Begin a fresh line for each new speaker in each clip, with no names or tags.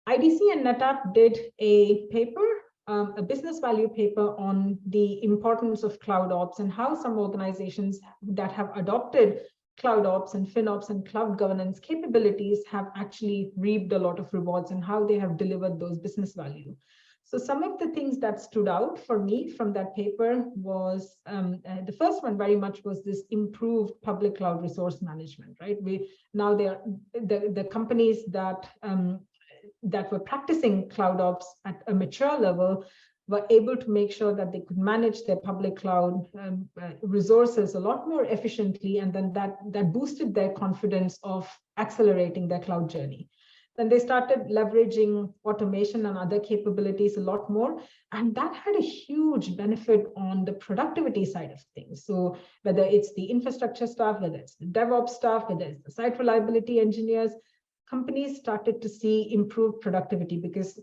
IDC and NetApp did a paper, a business value paper on the importance of CloudOps and how some organizations that have adopted CloudOps and FinOps and cloud governance capabilities have actually reaped a lot of rewards and how they have delivered those business value. So some of the things that stood out for me from that paper was, the first one very much was this improved public cloud resource management, right? Now the companies that were practicing CloudOps at a mature level were able to make sure that they could manage their public cloud resources a lot more efficiently, and then that boosted their confidence of accelerating their cloud journey. Then they started leveraging automation and other capabilities a lot more, and that had a huge benefit on the productivity side of things. So whether it's the infrastructure staff, whether it's the DevOps staff, whether it's the site reliability engineers, companies started to see improved productivity because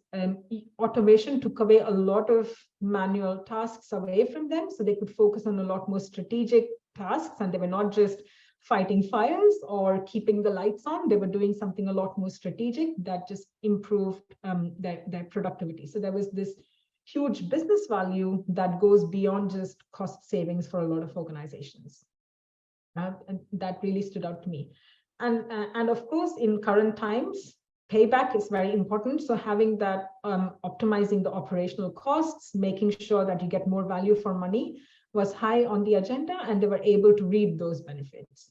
automation took away a lot of manual tasks away from them, so they could focus on a lot more strategic tasks, and they were not just fighting fires or keeping the lights on. They were doing something a lot more strategic that just improved their productivity. So there was this huge business value that goes beyond just cost savings for a lot of organizations. And that really stood out to me. And of course, in current times, payback is very important. So having that, optimizing the operational costs, making sure that you get more value for money was high on the agenda, and they were able to reap those benefits.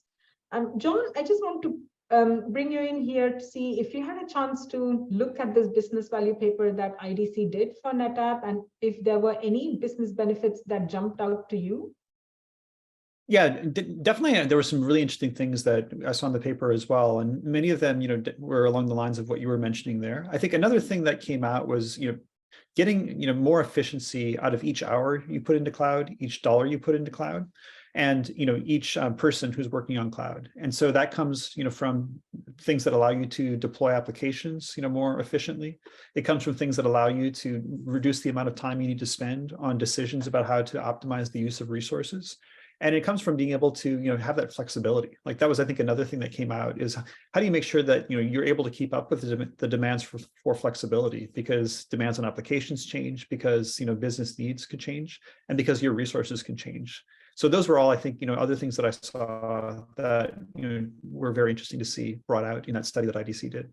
John, I just want to bring you in here to see if you had a chance to look at this business value paper that IDC did for NetApp, and if there were any business benefits that jumped out to you.
Yeah, definitely. There were some really interesting things that I saw in the paper as well, and many of them, were along the lines of what you were mentioning there. I think another thing that came out was, getting, more efficiency out of each hour you put into cloud, each dollar you put into cloud, and each person who's working on cloud. And so that comes, from things that allow you to deploy applications, more efficiently. It comes from things that allow you to reduce the amount of time you need to spend on decisions about how to optimize the use of resources. And it comes from being able to, have that flexibility. Like that was, I think, another thing that came out is how do you make sure that, you're able to keep up with the demands for flexibility, because demands on applications change, because, business needs could change, and because your resources can change. So those were all, I think, other things that I saw that, were very interesting to see brought out in that study that IDC did.